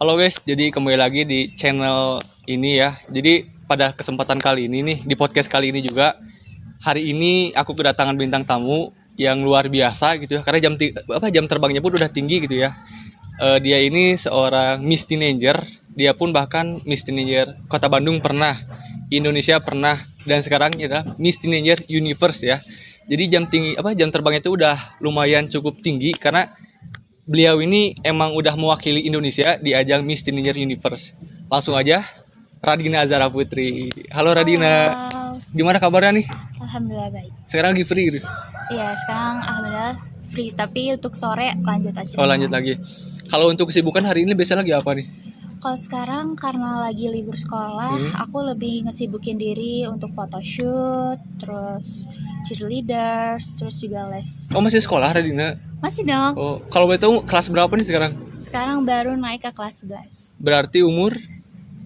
Halo guys, jadi kembali lagi di channel ini ya. Jadi pada kesempatan kali ini nih, di podcast kali ini juga, hari ini aku kedatangan bintang tamu yang luar biasa gitu ya. Karena jam terbangnya pun udah tinggi gitu ya. Dia ini seorang Miss Teenager. Dia pun bahkan Miss Teenager Kota Bandung pernah, Indonesia pernah, dan sekarang ini adalah Miss Teenager Universe ya. Jadi jam terbangnya itu udah lumayan cukup tinggi karena beliau ini emang udah mewakili Indonesia di ajang Miss Teenager Universe. Langsung aja, Radina Azara Putri. Halo Radina, Halo, gimana kabarnya nih? alhamdulillah baik. Sekarang lagi free gitu? Iya, sekarang alhamdulillah free, tapi untuk sore lanjut aja. Oh lanjut lagi. Kalau untuk kesibukan hari ini biasanya lagi apa nih? Kalau sekarang karena lagi libur sekolah, aku lebih ngesibukin diri untuk photoshoot, terus cheerleaders, terus juga les. Oh masih sekolah Radina? Masih dong. Oh kalau boleh tahu kelas berapa nih sekarang? Sekarang baru naik ke kelas 11. Berarti umur?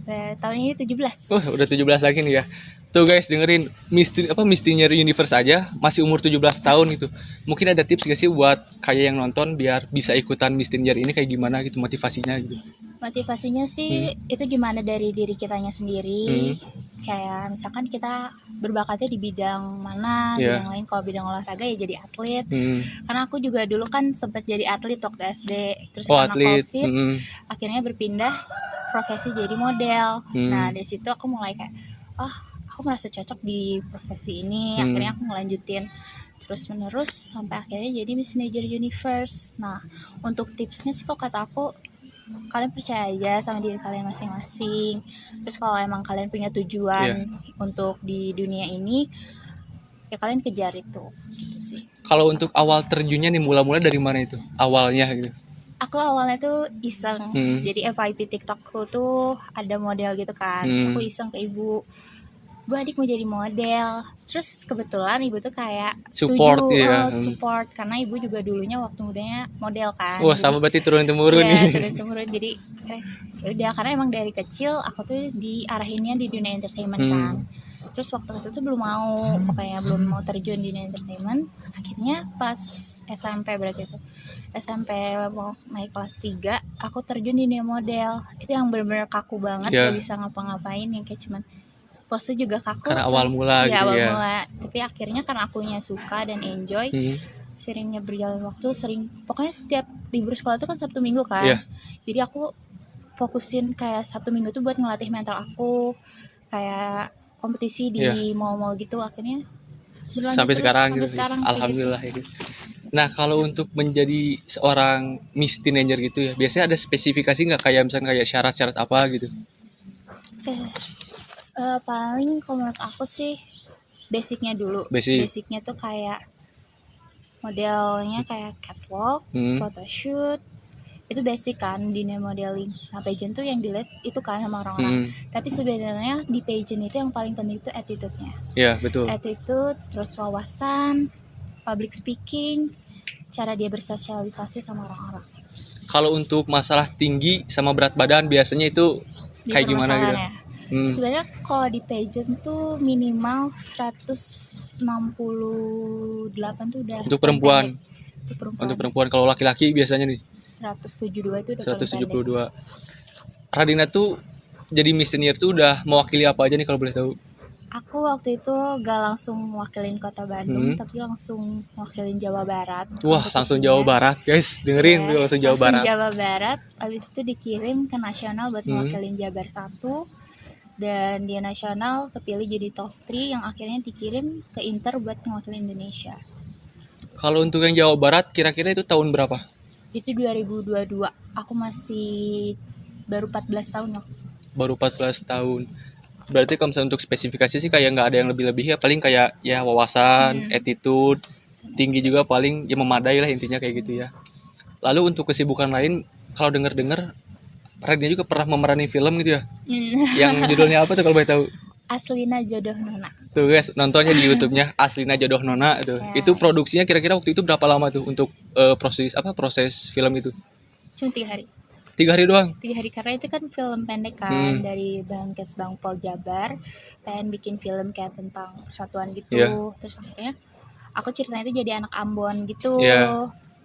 Tahun ini 17. Oh udah 17 lagi nih ya. Tuh guys dengerin Miss Teenager Universe aja masih umur 17 tahun gitu. Mungkin ada tips gak sih buat kayak yang nonton biar bisa ikutan Miss Teenager ini kayak gimana gitu motivasinya gitu? Motivasinya sih itu gimana dari diri kitanya sendiri. Kayak misalkan kita berbakatnya di bidang mana, Iya. bidang lain. Kalau bidang olahraga ya jadi atlet. Hmm. Karena aku juga dulu kan sempat jadi atlet waktu SD. Terus Oh karena atlet. COVID, akhirnya berpindah profesi jadi model. Nah dari situ aku mulai kayak, aku merasa cocok di profesi ini. Akhirnya aku ngelanjutin terus menerus sampai akhirnya jadi Miss Teenager Universe. Nah untuk tipsnya sih kok kata aku, kalian percaya aja sama diri kalian masing-masing. Terus kalau emang kalian punya tujuan untuk di dunia ini, ya kalian kejar itu gitu sih. Kalau untuk awal terjunnya nih mula-mula dari mana itu? Awalnya gitu. Aku awalnya tuh iseng. Jadi FYP TikTokku tuh ada model gitu kan. Terus aku iseng ke ibu, Bu adik mau jadi model. Terus kebetulan ibu tuh kayak Support, setuju, iya. support karena ibu juga dulunya waktu mudanya model kan. Wah sama berarti turun-temurun Iya, nih. turun-temurun. Jadi ya udah, karena emang dari kecil aku tuh diarahinnya di dunia entertainment kan. Terus waktu itu tuh belum mau terjun di dunia entertainment. Akhirnya pas SMP berarti itu SMP mau naik kelas 3, aku terjun di dunia model. Itu yang benar-benar kaku banget, gak bisa ngapa-ngapain, yang kayak cuman pose juga kaku. Karena awal mula ya, gitu awal ya. mula. Tapi akhirnya karena akunya suka dan enjoy, seringnya berjalan waktu, pokoknya setiap libur sekolah itu kan Sabtu Minggu kan. Jadi aku fokusin kayak Sabtu Minggu tuh buat ngelatih mental aku, kayak kompetisi di mall-mall gitu. Akhirnya berlanjut sampai terus sekarang sampai gitu. sekarang Alhamdulillah gitu. Nah kalau untuk menjadi seorang Miss Teenager gitu ya, biasanya ada spesifikasi nggak kayak misalnya kayak syarat-syarat apa gitu? Paling kalau menurut aku sih basicnya dulu. Basicnya tuh kayak modelnya kayak catwalk, photoshoot, itu basic kan di modeling. Nah pageant tuh yang dilihat itu kan sama orang-orang. Tapi sebenarnya di pageant itu yang paling penting itu attitude-nya. Iya betul. Attitude, terus wawasan, public speaking, cara dia bersosialisasi sama orang-orang. Kalau untuk masalah tinggi sama berat badan biasanya itu kayak gimana gitu? Sebenarnya kalau di pageant tuh minimal 168 tuh udah. Untuk perempuan. Untuk perempuan. Kalau laki-laki biasanya nih 172 itu udah 172. Radina tuh jadi Miss Teenager tuh udah mewakili apa aja nih kalau boleh tahu? Aku waktu itu gak langsung mewakilin Kota Bandung, tapi langsung mewakilin Jawa Barat. Wah langsung Jawa Barat guys, dengerin tuh langsung Jawa Barat. Jawa Barat, habis itu dikirim ke nasional buat mewakilin Jabar 1. Dan dia nasional kepilih jadi top 3 yang akhirnya dikirim ke Inter buat mewakili Indonesia. Kalau untuk yang Jawa Barat kira-kira itu tahun berapa? Itu 2022. Aku masih baru 14 tahun loh. Baru 14 tahun. Berarti kalau misalnya untuk spesifikasi sih kayak nggak ada yang lebih-lebih ya, paling kayak ya wawasan, attitude, tinggi juga paling ya memadai lah intinya kayak gitu ya. Lalu untuk kesibukan lain, kalau denger-denger Radina juga pernah memerani film gitu ya. Yang judulnya apa tuh kalau boleh tahu? Aslina Jodoh Nona. Tuh guys, nontonnya di YouTube-nya Aslina Jodoh Nona tuh. Itu produksinya kira-kira waktu itu berapa lama tuh untuk proses film itu? Cuma 3 hari. 3 hari doang? 3 hari, karena itu kan film pendek kan, dari Bang Pol Jabar. Pengen bikin film kayak tentang persatuan gitu. Terus akhirnya aku ceritanya itu jadi anak Ambon gitu.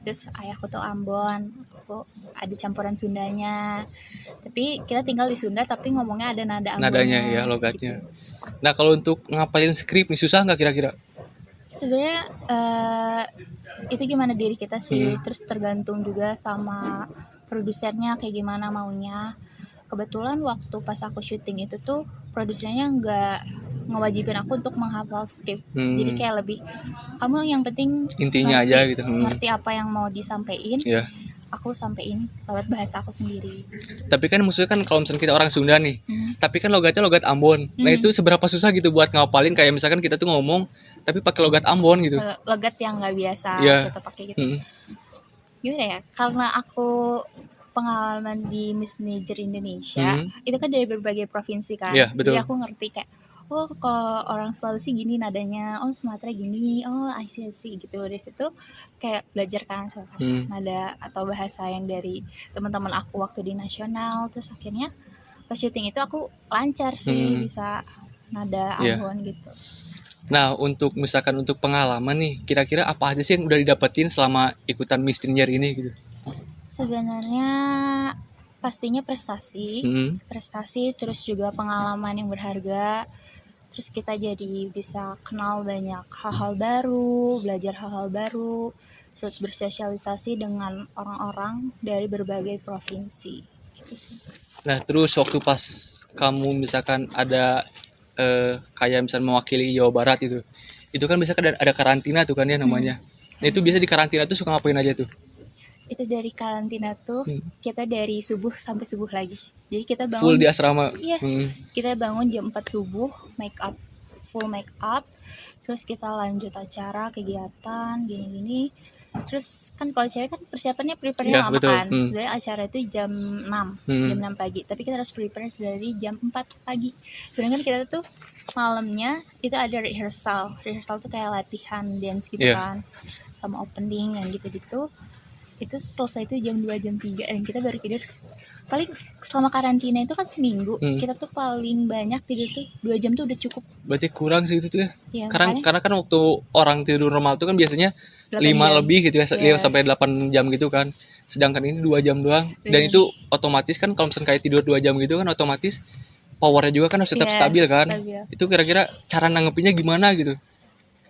Terus ayahku tuh Ambon, aku ada campuran Sundanya. Tapi kita tinggal di Sunda tapi ngomongnya ada nada nadanya Ambonnya ya, logatnya. gitu. Nah kalau untuk ngapalin skrip nih susah nggak kira-kira? Sebenarnya itu gimana diri kita sih, Hmm. terus tergantung juga sama produsernya kayak gimana maunya. Kebetulan waktu pas aku syuting itu tuh produsernya nggak ngewajibin aku untuk menghafal skrip. Jadi Hmm. kayak lebih kamu yang penting Intinya aja gitu. ngerti apa yang mau disampaikan, Ya. aku sampein lewat bahasa aku sendiri. Tapi kan maksudnya kan kalau misalnya kita orang Sunda nih, tapi kan logatnya logat Ambon. Nah itu Hmm. seberapa susah gitu buat ngapalin, kayak misalkan kita tuh ngomong tapi pakai logat Ambon gitu. Logat yang nggak biasa Iya. kita pakai gitu. Hmm. Gimana ya? Karena aku pengalaman di Miss Major Indonesia, itu kan dari berbagai provinsi kan. Iya, betul. Jadi aku ngerti kayak, oh kalau orang Sulawesi gini nadanya, oh Sumatera gini, oh I see gitu. Dari situ kayak belajar kan soal nada atau bahasa yang dari teman-teman aku waktu di nasional. Terus akhirnya pas syuting itu aku lancar sih bisa nada Iya. Ambon gitu. Nah untuk misalkan untuk pengalaman nih, kira-kira apa aja sih yang udah didapetin selama ikutan Miss Tinier ini gitu? Sebenarnya pastinya prestasi, terus juga pengalaman yang berharga. Terus kita jadi bisa kenal banyak hal-hal baru, belajar hal-hal baru, terus bersosialisasi dengan orang-orang dari berbagai provinsi. Gitu sih. Nah terus waktu pas kamu misalkan ada kayak misalnya mewakili Jawa Barat itu kan biasanya ada karantina tuh kan ya namanya. Nah itu biasa di karantina tuh suka ngapain aja tuh? Itu dari karantina tuh kita dari subuh sampai subuh lagi. Jadi kita bangun full di asrama. Iya. Kita bangun jam 4 subuh, full make up, terus kita lanjut acara kegiatan gini-gini. Terus kan kalau cewek kan persiapannya prepare-nya lama kan. Sebenarnya acara itu jam 6 pagi, tapi kita harus prepare dari jam 4 pagi. Sedangkan kita tuh malamnya itu ada rehearsal tuh kayak latihan dance gitu kan, sama opening dan gitu-gitu. Itu selesai itu jam 2 jam 3 dan kita baru tidur. Paling selama karantina itu kan seminggu, kita tuh paling banyak tidur tuh 2 jam tuh udah cukup. Berarti kurang sih itu tuh ya. Karena kan waktu orang tidur normal tuh kan biasanya 5 lebih gitu ya, 5 sampai 8 jam gitu kan. Sedangkan ini 2 jam doang. Dan itu otomatis kan kalau misalnya kayak tidur 2 jam gitu kan otomatis powernya juga kan harus tetap stabil kan. Itu kira-kira cara nanggepinnya gimana gitu?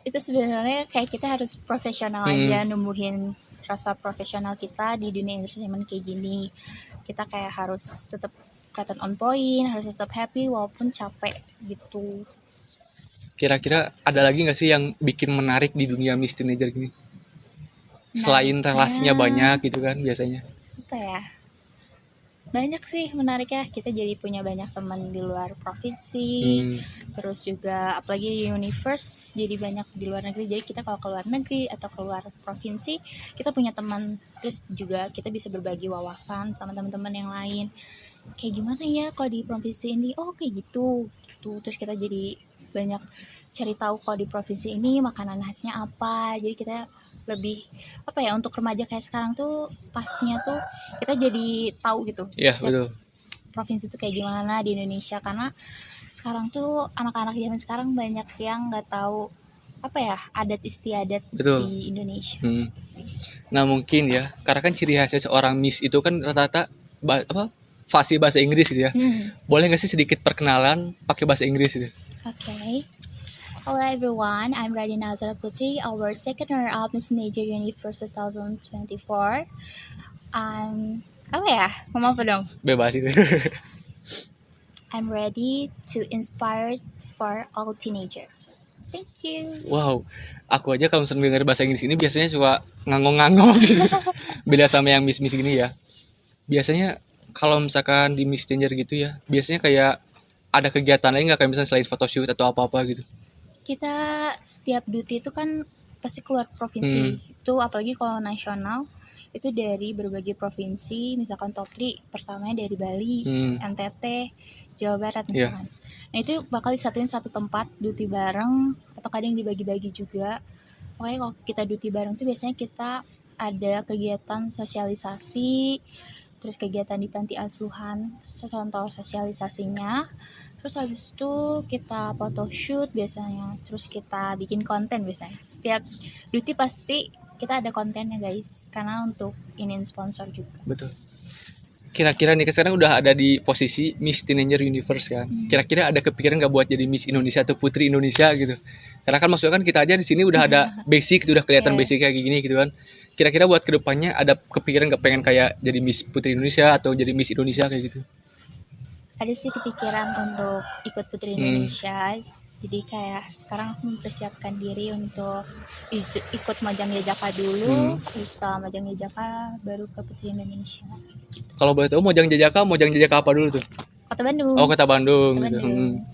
Itu sebenarnya kayak kita harus profesional aja, numbuhin rasa profesional kita di dunia entertainment kayak gini. Kita kayak harus tetap kelihatan on point, harus tetap happy walaupun capek gitu. Kira-kira ada lagi nggak sih yang bikin menarik di dunia Miss Teenager gini? Selain relasinya banyak gitu kan biasanya. Apa ya? Banyak sih menariknya, kita jadi punya banyak teman di luar provinsi. Terus juga apalagi di Universe jadi banyak di luar negeri. Jadi kita kalau ke luar negeri atau keluar provinsi kita punya teman. Terus juga kita bisa berbagi wawasan sama teman-teman yang lain. Kayak gimana ya kalau di provinsi ini? Oh kayak gitu. Terus kita jadi banyak cari tahu kalau di provinsi ini makanan khasnya apa. Jadi kita lebih apa ya, untuk remaja kayak sekarang tuh pasnya tuh kita jadi tahu gitu. Iya, betul. Provinsi tuh kayak gimana di Indonesia, karena sekarang tuh anak-anak zaman sekarang banyak yang nggak tahu apa ya adat istiadat di Indonesia. Nah mungkin ya karena kan ciri khasnya seorang Miss itu kan rata-rata fasih bahasa Inggris gitu ya. Boleh nggak sih sedikit perkenalan pakai bahasa Inggris gitu? Okay. Hello everyone, I'm Radina Azra Putri, our second runner-up Miss Major Universe 2024. Apa ya? Ngomong apa dong? Bebas itu. I'm ready to inspire for all teenagers. Thank you. Wow, aku aja kalau misalnya dengar bahasa Inggris ini biasanya suka ngangong-ngangong gitu. Beda sama yang Miss-Miss gini ya. Biasanya kalau misalkan di Miss Teenager gitu ya, biasanya kayak ada kegiatan lain nggak, kayak misalnya selain photoshoot atau apa-apa gitu? Kita setiap duty itu kan pasti keluar provinsi. Itu apalagi kalau nasional itu dari berbagai provinsi, misalkan top 3 pertamanya dari Bali, NTT, Jawa Barat misalkan. Nah itu bakal disatuin satu tempat duty bareng atau kadang dibagi-bagi juga. Makanya kalau kita duty bareng tuh biasanya kita ada kegiatan sosialisasi, terus kegiatan di panti asuhan, contoh sosialisasinya. Terus habis itu kita photoshoot biasanya, terus kita bikin konten biasanya. Setiap duty pasti kita ada kontennya guys, karena untuk iniin sponsor juga. Betul. Kira-kira nih sekarang udah ada di posisi Miss Teenager Universe kan. Kira-kira ada kepikiran nggak buat jadi Miss Indonesia atau Putri Indonesia gitu? Karena kan maksudnya kan kita aja di sini udah ada basic, udah kelihatan basic kayak gini gitu kan. Kira-kira buat kedepannya ada kepikiran nggak pengen kayak jadi Miss Putri Indonesia atau jadi Miss Indonesia kayak gitu? Ada sih kepikiran untuk ikut Putri Indonesia. Jadi kayak sekarang aku mempersiapkan diri untuk ikut Majang Jajaka dulu. Terus setelah Majang Jajaka baru ke Putri Indonesia. Kalau boleh tahu Mojang Jajaka apa dulu tuh? Kota Bandung. Oh, Kota Bandung Kota gitu. Bandung.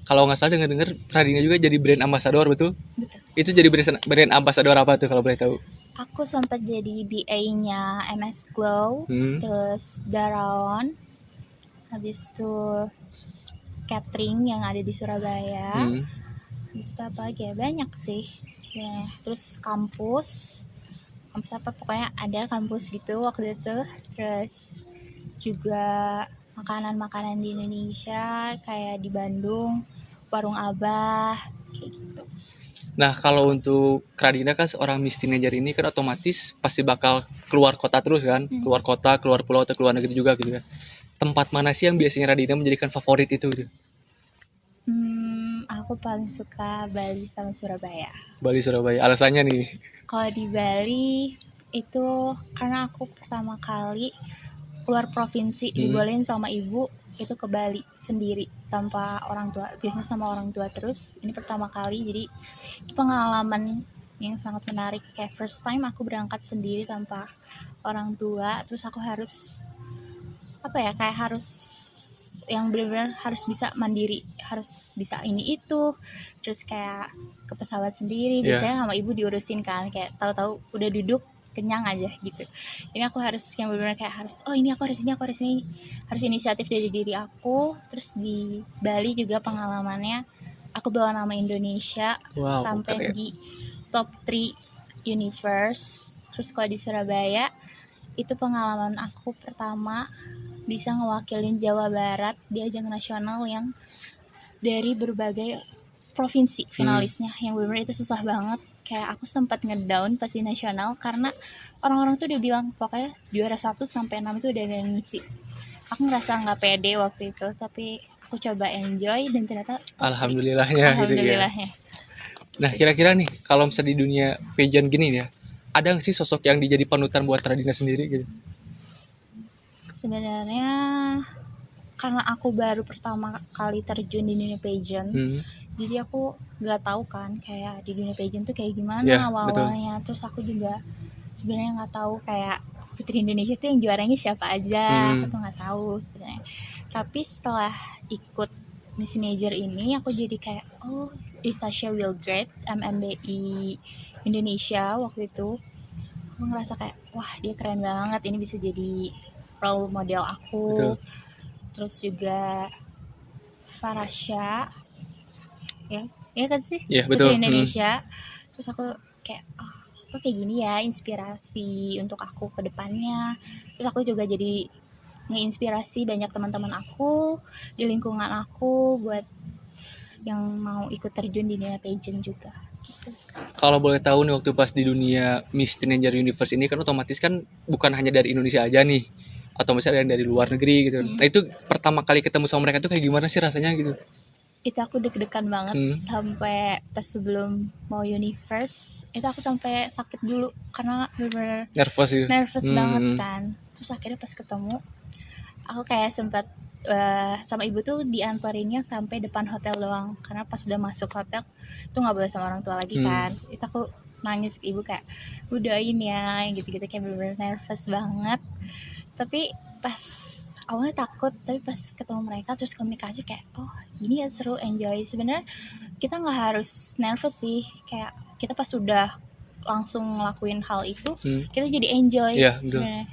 Kalau nggak salah dengar-dengar Radina juga jadi brand ambassador, betul? Betul. Itu jadi brand ambassador apa tuh kalau boleh tahu? Aku sempat jadi BA-nya MS Glow, terus Daraon, habis itu catering yang ada di Surabaya, habis itu apa lagi ya, banyak sih ya. Terus kampus apa pokoknya ada kampus gitu waktu itu. Terus juga makanan-makanan di Indonesia kayak di Bandung, Warung Abah kayak gitu. Nah, kalau untuk Radina kan seorang Miss Teenager ini kan otomatis pasti bakal keluar kota terus kan, keluar kota, keluar pulau atau keluar negeri juga gitu kan. Tempat mana sih yang biasanya Radina menjadikan favorit itu gitu? Aku paling suka Bali sama Surabaya. Bali, Surabaya. Alasannya nih? Kalau di Bali itu karena aku pertama kali keluar provinsi dibolehin sama ibu itu ke Bali sendiri tanpa orang tua. Biasanya sama orang tua terus. Ini pertama kali, jadi itu pengalaman yang sangat menarik. Kayak first time aku berangkat sendiri tanpa orang tua. Terus aku harus kayak harus yang benar-benar harus bisa mandiri, harus bisa ini itu. Terus kayak ke pesawat sendiri, biasanya sama ibu diurusin kan, kayak tahu-tahu udah duduk kenyang aja gitu. Ini aku harus yang benar-benar kayak harus ini aku harus ini, harus inisiatif dari diri aku. Terus di Bali juga pengalamannya aku bawa nama Indonesia sampai di top 3 universe. Terus kalau di Surabaya itu pengalaman aku pertama bisa ngewakilin Jawa Barat di ajang nasional yang dari berbagai provinsi finalisnya, yang benar-benar itu susah banget. Kayak aku sempat ngedown pas di nasional karena orang-orang tuh udah bilang pokoknya juara 1 sampai 6 itu udah ada yang ngisi. Aku ngerasa nggak pede waktu itu, tapi aku coba enjoy dan ternyata alhamdulillahnya gitu ya. Nah, kira-kira nih kalau misalnya di dunia pageant gini ya, ada nggak sih sosok yang dijadi panutan buat Radina sendiri gitu? Sebenarnya karena aku baru pertama kali terjun di dunia pageant, jadi aku nggak tahu kan kayak di dunia pageant tuh kayak gimana awalnya. Terus aku juga sebenarnya nggak tahu kayak Putri Indonesia tuh yang juaranya siapa aja, aku tuh nggak tahu sebenarnya. Tapi setelah ikut Miss Major ini, aku jadi kayak Tasha Wilgrade MMBI Indonesia waktu itu. Aku ngerasa kayak wah dia keren banget, ini bisa jadi role model aku. Terus juga Farasha ya kan sih, Putri Indonesia. Terus aku kayak kok kayak gini ya, inspirasi untuk aku ke depannya. Terus aku juga jadi ngeinspirasi banyak teman-teman aku di lingkungan aku buat yang mau ikut terjun di dunia pageant juga gitu. Kalau boleh tahu nih, waktu pas di dunia Miss Teenager Universe ini kan otomatis kan bukan hanya dari Indonesia aja nih, atau misalnya dari luar negeri gitu. Nah itu pertama kali ketemu sama mereka tuh kayak gimana sih rasanya gitu? Itu aku deg-degan banget sampai pas sebelum mau universe itu aku sampai sakit dulu karena bener-bener nervous banget kan. Terus akhirnya pas ketemu aku kayak sempat sama ibu tuh diantarinnya sampai depan hotel doang, karena pas udah masuk hotel tuh nggak boleh sama orang tua lagi kan. Itu aku nangis ke ibu kayak doain ya gitu-gitu, kayak bener-bener nervous banget. Tapi pas awalnya takut, tapi pas ketemu mereka terus komunikasi kayak ini ya seru, enjoy. Sebenarnya kita nggak harus nervous sih, kayak kita pas sudah langsung ngelakuin hal itu kita jadi enjoy sebenarnya.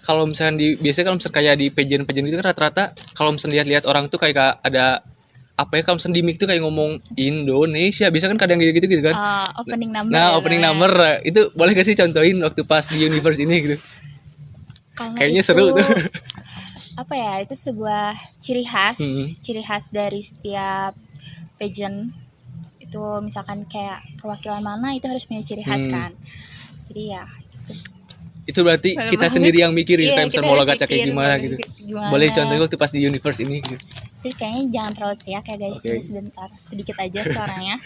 Kalau misalnya biasanya kalau misalnya kayak di pageant itu kan rata-rata kalau misalnya lihat orang tuh kayak ada kalau misalnya di mic tuh kayak ngomong Indonesia, biasa kan kadang gitu kan. Opening number. Nah, opening number itu boleh gak sih contohin waktu pas di universe ini gitu? Karena kayaknya itu, seru tuh. Itu sebuah ciri khas dari setiap pageant. itu misalkan kayak perwakilan mana itu harus punya ciri khas kan. Jadi ya itu berarti malu kita banget. sendiri yang mikir Iya, kayak kita misalnya mau harus logat kayak mikir gimana mau gitu. gimana. Boleh contohnya waktu pas di universe ini gitu. Terus kayaknya jangan terlalu teriak ya guys. Oke. Ini sebentar, sedikit aja suaranya.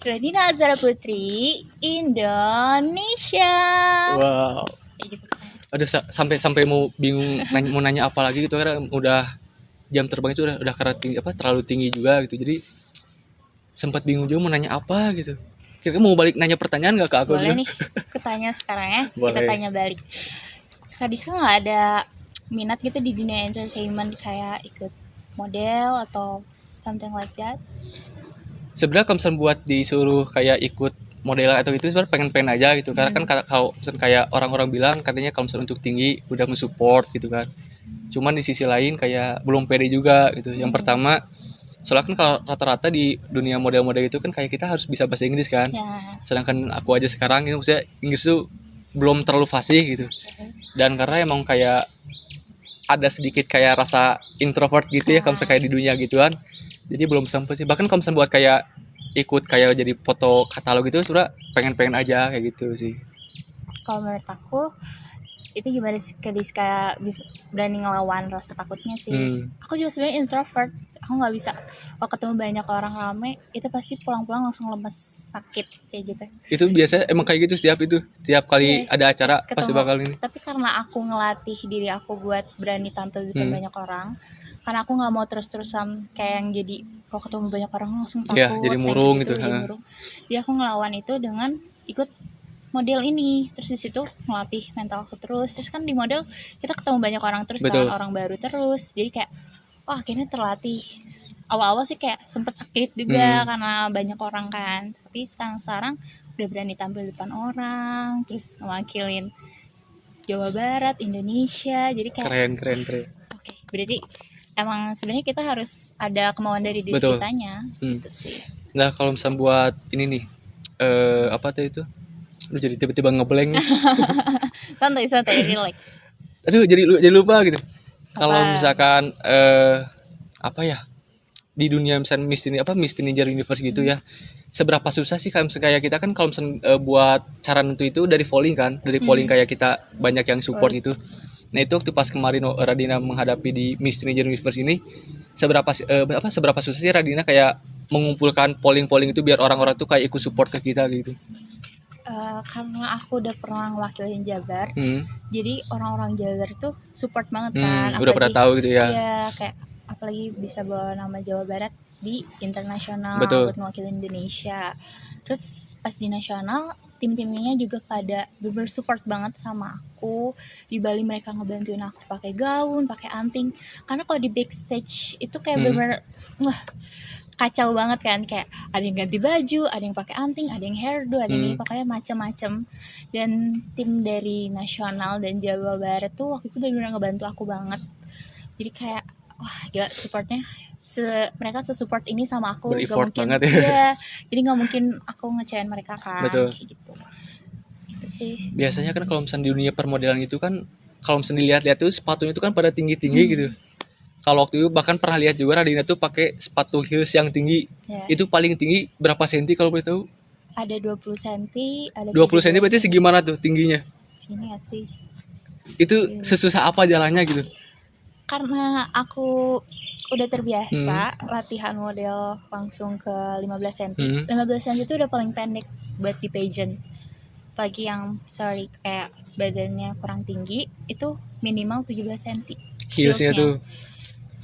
Radina Azhara Putri, Indonesia. Wow. Kayak gitu. Aduh sampai mau bingung mau nanya apa lagi gitu karena udah jam terbang itu udah karena tinggi terlalu tinggi juga gitu. Jadi sempat bingung juga mau nanya apa gitu. Kira-kira mau balik nanya pertanyaan nggak ke aku? Boleh gitu? nih, ketanya sekarang ya. Boleh. Kita tanya balik. Kak Diska nggak ada minat gitu di dunia entertainment kayak ikut model atau something like that? Sebenarnya kalau misalnya buat disuruh kayak ikut model atau itu sebenarnya pengen aja gitu. Karena kan kalau misalnya kayak orang-orang bilang katanya kalau misalnya untuk tinggi udah mensupport gitu kan. Cuman di sisi lain kayak belum pede juga gitu. Yang pertama soalnya kan kalau rata-rata di dunia model-model itu kan kayak kita harus bisa bahasa Inggris kan. Ya. Sedangkan aku aja sekarang gitu maksudnya Inggris tuh belum terlalu fasih gitu. Dan karena emang kayak ada sedikit kayak rasa introvert gitu ya kalau misalnya kayak di dunia gituan. Jadi belum sempet sih. Bahkan kalau misalnya buat kayak ikut kayak jadi foto katalog gitu sebenarnya pengen aja kayak gitu sih. Kalau menurut aku itu gimana sih Kak Diska bisa berani ngelawan rasa takutnya sih. Aku juga sebenarnya introvert. Aku nggak bisa kalau ketemu banyak orang rame itu pasti pulang-pulang langsung lemes sakit kayak gitu. Itu biasanya emang kayak gitu setiap kali ada acara pasti bakal ini. Tapi karena aku ngelatih diri aku buat berani tampil di depan banyak orang, karena aku nggak mau terus-terusan kayak yang jadi kalau ketemu banyak orang langsung takut. Iya, jadi murung gitu. Jadi murung. Jadi aku ngelawan itu dengan ikut model ini, terus di situ ngelatih mental aku terus kan di model kita ketemu banyak orang terus kan, orang baru terus, jadi kayak wah akhirnya terlatih. Awal-awal sih kayak sempet sakit juga karena banyak orang kan, tapi sekarang udah berani tampil depan orang, terus mewakilin Jawa Barat, Indonesia, jadi kayak keren. Oke, berarti emang sebenarnya kita harus ada kemauan dari diri kitanya gitu sih. Nah kalau misalnya buat ini nih apa tuh itu lu jadi tiba-tiba ngeblank nih. santai relax. Aduh jadi lupa gitu. Kalau misalkan apa ya di dunia misalnya Miss Teenager Universe gitu ya, seberapa susah sih kayak kita kan kalau misalnya buat cara nentu itu dari polling kayak kita banyak yang support gitu. Nah itu waktu pas kemarin Radina menghadapi di Miss Teenager Universe ini seberapa susah sih Radina kayak mengumpulkan polling itu biar orang-orang tuh kayak ikut support ke kita gitu. Karena aku udah pernah ngewakilin Jabar, jadi orang-orang Jabar tuh support banget kan. Udah pernah tahu gitu ya. Iya, kayak apalagi bisa bawa nama Jawa Barat di internasional buat mewakilin Indonesia. Terus pas di nasional tim-timnya juga pada bersupport banget sama aku. Di Bali mereka ngebantuin aku pakai gaun, pakai anting. Karena kalau di backstage itu kayak bener-bener kacau banget kan, kayak ada yang ganti baju, ada yang pakai anting, ada yang hairdo, ada yang pokoknya macam-macam. Dan tim dari nasional dan Jawa Barat tuh waktu itu benar-benar ngebantu aku banget. Jadi kayak wah gila supportnya mereka sesupport ini sama aku, gak mungkin banget ya. Jadi nggak mungkin aku ngecewain mereka kan. Betul. Kayak gitu. Itu sih. Biasanya kan kalau misalnya di dunia permodelan itu kan kalau misalnya dilihat-lihat tuh sepatunya itu kan pada tinggi-tinggi gitu. Kalau waktu itu bahkan pernah lihat juga Radina tuh pakai sepatu heels yang tinggi. Itu paling tinggi berapa senti kalau boleh tahu? Ada 20 cm, ada 20 cm berarti segimana tuh tingginya? Sini ya sih. Itu sesusah apa jalannya gitu? Karena aku udah terbiasa latihan model langsung ke 15 cm. 15 cm itu udah paling pendek buat di pageant. Apalagi yang kayak badannya kurang tinggi itu minimal 17 cm. Heelsnya tuh.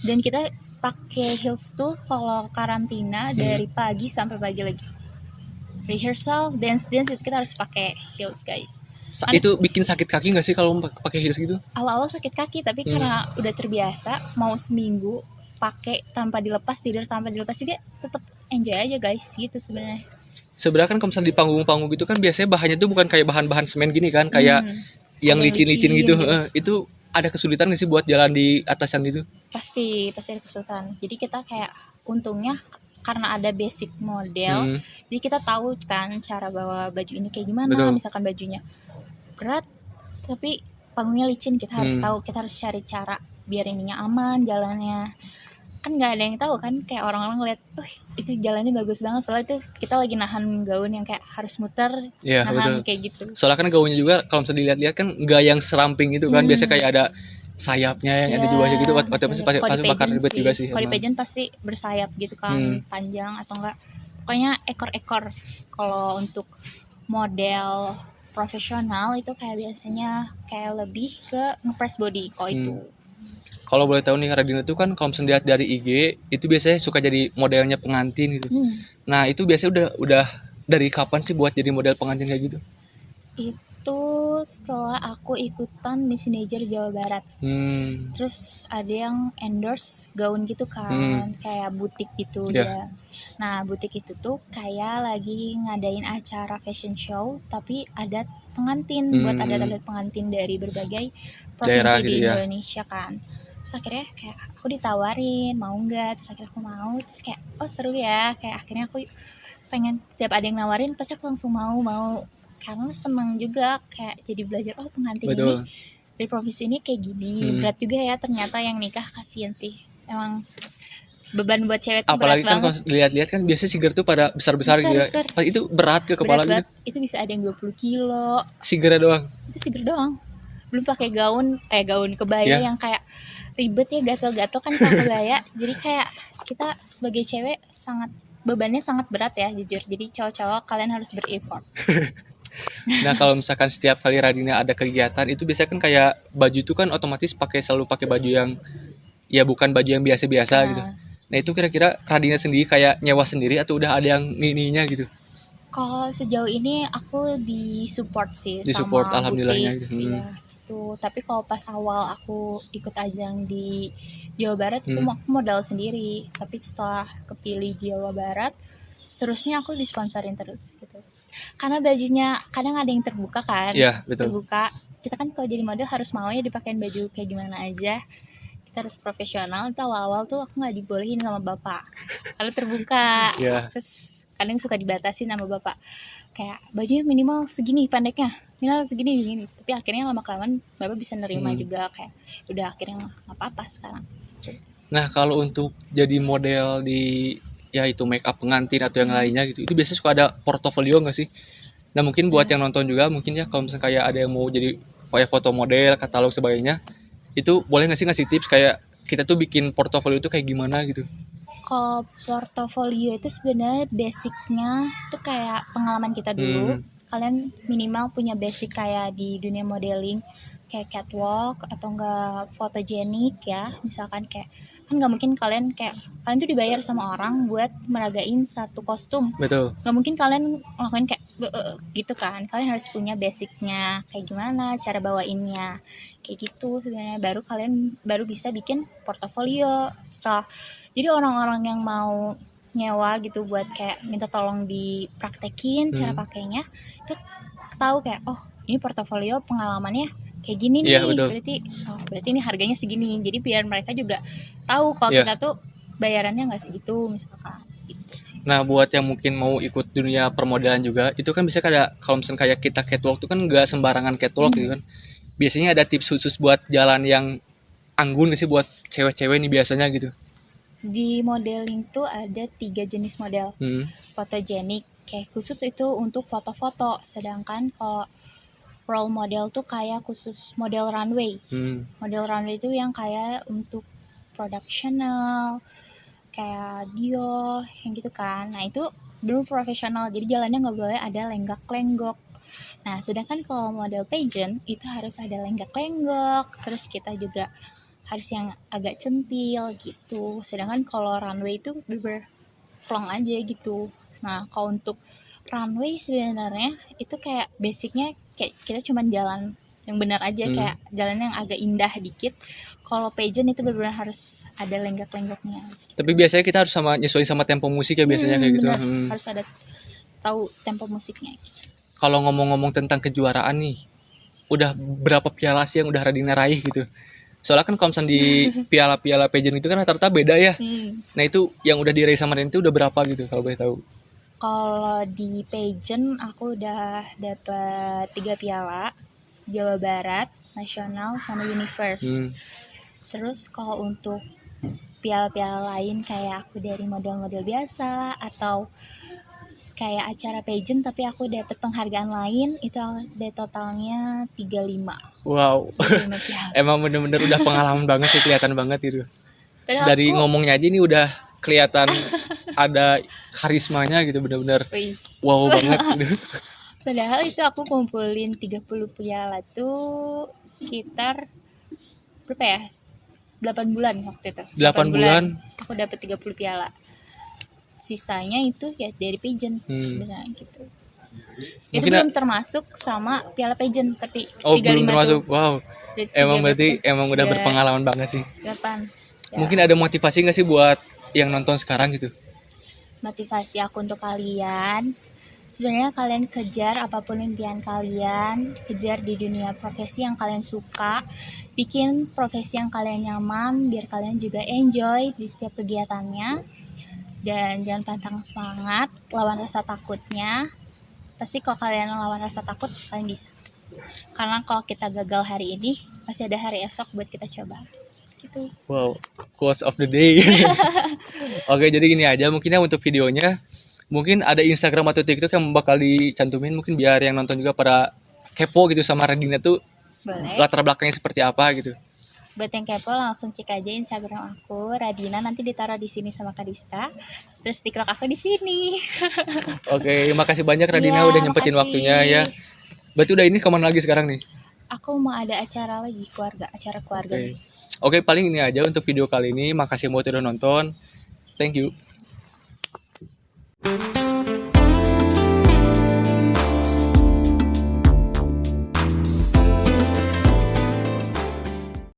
Dan kita pakai heels tuh kalau karantina dari pagi sampai pagi lagi. Rehearsal, dance itu kita harus pakai heels, guys. Itu bikin sakit kaki nggak sih kalau pakai heels gitu? Awal-awal sakit kaki, tapi karena udah terbiasa, mau seminggu pakai tanpa dilepas, tidur tanpa dilepas juga tetap enjoy aja, guys. Gitu sebenarnya. Sebenarnya kan kalau misalnya di panggung-panggung gitu kan biasanya bahannya tuh bukan kayak bahan-bahan semen gini kan, kayak yang licin-licin gitu. Itu ada kesulitan nggak sih buat jalan di atasan itu? Pasti ada kesulitan. Jadi kita kayak untungnya karena ada basic model, jadi kita tahu kan cara bawa baju ini kayak gimana. Betul. Misalkan bajunya berat tapi panggungnya licin, kita harus tahu, kita harus cari cara biar ininya aman jalannya. kan nggak ada yang tahu kan, kayak orang-orang ngeliat, oh itu jalannya bagus banget, padahal itu kita lagi nahan gaun yang kayak harus muter, Iya, betul. nahan kayak gitu. Soalnya kan gaunnya juga kalau misalnya dilihat-lihat kan nggak yang seramping itu kan, biasanya kayak ada sayapnya yang ada di bawahnya gitu. Waktu pasti pasti bakar ribet juga sih. Kalau di Emang. pageant pasti bersayap gitu kan, panjang atau enggak, pokoknya ekor-ekor. Kalau untuk model profesional itu kayak biasanya kayak lebih ke ngepress body kok itu. Kalau boleh tahu nih Radina tuh kan kalau misalnya lihat dari IG itu biasanya suka jadi modelnya pengantin gitu. Nah itu biasanya udah dari kapan sih buat jadi model pengantin kayak gitu? Itu setelah aku ikutan Miss Teenager Jawa Barat. Terus ada yang endorse gaun gitu kan, kayak butik gitu dia. Nah butik itu tuh kayak lagi ngadain acara fashion show, tapi ada pengantin, buat ada pengantin dari berbagai provinsi daerah di gitu Indonesia kan. Terus akhirnya kayak aku ditawarin mau nggak, terus akhirnya aku mau, terus kayak oh seru ya, kayak akhirnya aku pengen, setiap ada yang nawarin pasti aku langsung mau karena seneng juga kayak jadi belajar, oh pengantin ini dari provinsi ini kayak gini. Berat juga ya ternyata yang nikah, kasihan sih emang, beban buat cewek tuh apalagi berat kan kalau dilihat-lihat kan biasanya sigar tuh pada besar-besar gitu ya. Itu berat ke kepala berat, gitu. itu bisa ada yang 20 kilo Sigar doang. itu sigar doang, belum pakai gaun kebaya yang kayak ribet ya, gatel-gatel kan pakai kebaya. Jadi kayak kita sebagai cewek bebannya sangat berat ya jujur. Jadi cowok-cowok kalian harus ber-effort. Nah kalau misalkan setiap kali Radina ada kegiatan itu biasanya kan kayak baju itu kan otomatis selalu pakai baju yang ya bukan baju yang biasa-biasa gitu. Nah itu kira-kira Radina sendiri kayak nyewa sendiri atau udah ada yang ininya gitu? Kalau sejauh ini aku disupport sih Disupport, sama alhamdulillahnya butik. gitu. Iya gitu. Tapi kalau pas awal aku ikut ajang di Jawa Barat itu aku modal sendiri. Tapi setelah kepilih Jawa Barat, seterusnya aku disponsorin terus gitu. Karena bajunya kadang ada yang terbuka kan. Iya, betul. Terbuka. Kita kan kalau jadi model harus mau ya dipakein baju kayak gimana aja. Kita harus profesional. Itu awal-awal tuh aku nggak dibolehin sama bapak kalau terbuka. Terus kadang suka dibatasin sama bapak, kayak bajunya minimal segini pendeknya, minimal segini. Tapi akhirnya lama-kelamaan bapak bisa nerima juga, kayak udah akhirnya nggak apa-apa sekarang. Nah kalau untuk jadi model di ya itu make up pengantin atau yang lainnya gitu, itu biasanya suka ada portofolio nggak sih? Nah mungkin buat yang nonton juga mungkin ya kalau misalnya kayak ada yang mau jadi kayak foto model, katalog sebagainya, itu boleh nggak sih ngasih tips kayak kita tuh bikin portofolio itu kayak gimana gitu? Kalau portofolio itu sebenarnya basicnya tuh kayak pengalaman kita dulu. Kalian minimal punya basic kayak di dunia modeling, kayak catwalk atau enggak fotogenik ya. Misalkan kayak kan nggak mungkin kalian tuh dibayar sama orang buat meragain satu kostum. Betul. Nggak mungkin kalian ngelakuin kayak gitu kan. Kalian harus punya basicnya kayak gimana cara bawainnya. Kayak gitu sebenarnya baru bisa bikin portofolio. Jadi orang-orang yang mau nyewa gitu buat kayak minta tolong dipraktekin cara pakainya, itu tahu kayak oh ini portofolio pengalamannya kayak gini nih, berarti ini harganya segini. Jadi biar mereka juga tahu kalau kita tuh bayarannya nggak segitu misalkan. Gitu sih. Nah buat yang mungkin mau ikut dunia permodelan juga, itu kan bisa kayak kalau misalnya kayak kita catwalk tuh kan nggak sembarangan catwalk gitu kan. Biasanya ada tips khusus buat jalan yang anggun sih buat cewek-cewek nih biasanya gitu. Di modeling tuh ada 3 jenis model. Fotogenik kayak khusus itu untuk foto-foto, sedangkan kalau role model tuh kayak khusus model runway. Model runway itu yang kayak untuk productional, kayak Dio yang gitu kan. Nah itu belum profesional, jadi jalannya nggak boleh ada lenggak-lenggok. Nah sedangkan kalau model pageant itu harus ada lenggak-lenggok, terus kita juga harus yang agak centil gitu. Sedangkan kalau runway itu plong aja gitu. Nah kalau untuk runway sebenarnya itu kayak basicnya kayak kita cuman jalan yang benar aja, kayak jalan yang agak indah dikit. Kalau pageant itu benar-benar harus ada lenggak-lenggoknya. Tapi biasanya kita harus nyesuaiin sama tempo musik ya biasanya kayak gitu. Harus ada tahu tempo musiknya. Kalau ngomong-ngomong tentang kejuaraan nih, udah berapa piala sih yang udah Radina raih gitu? Soalnya kan kalau misalnya di piala-piala pageant itu kan rata-rata beda ya. Nah itu yang udah diraih sama Radina itu udah berapa gitu kalau boleh tahu? Kalau di pageant aku udah dapat 3 piala, Jawa Barat, nasional, sama universe. Terus kalau untuk piala-piala lain kayak aku dari model-model biasa atau kayak acara pageant tapi aku dapat penghargaan lain itu ada totalnya 35 Wow. 35 piala. Emang bener-bener udah pengalaman banget sih, kelihatan banget itu. Padahal Dari aku, ngomongnya aja ini udah kelihatan ada karismanya gitu, bener-bener wis. wow banget gitu. Padahal itu aku kumpulin 30 piala tuh sekitar berapa ya? 8 bulan waktu itu. 8 bulan. Aku dapat 30 piala. Sisanya itu ya dari pageant sebenarnya gitu. Itu Mungkin belum termasuk sama piala pageant tapi oh 35 belum termasuk. tuh. Wow. Emang berarti emang udah Ya. berpengalaman banget sih. 8. Ya. Mungkin ada motivasi nggak sih buat yang nonton sekarang gitu? Motivasi aku untuk kalian, sebenarnya kalian kejar apapun impian kalian, kejar di dunia profesi yang kalian suka, bikin profesi yang kalian nyaman biar kalian juga enjoy di setiap kegiatannya. Dan jangan pantang semangat, lawan rasa takutnya. Pasti kalau kalian lawan rasa takut, kalian bisa. Karena kalau kita gagal hari ini, pasti ada hari esok buat kita coba. Gitu. Wow, quotes of the day. Oke, jadi gini aja mungkin ya untuk videonya. Mungkin ada Instagram atau TikTok yang bakal dicantumin mungkin biar yang nonton juga pada kepo gitu sama Radina tuh Boleh. latar belakangnya seperti apa gitu. Buat yang kepo langsung cek aja Instagram aku, Radina, nanti ditaruh di sini sama Kadista. Terus TikTok aku di sini. Oke, makasih banyak Radina Iya, udah nyempetin makasih. waktunya ya. Berarti udah ini kemana lagi sekarang nih? Aku mau ada acara lagi acara keluarga. Oke. Oke, paling ini aja untuk video kali ini. Makasih buat udah nonton. Thank you.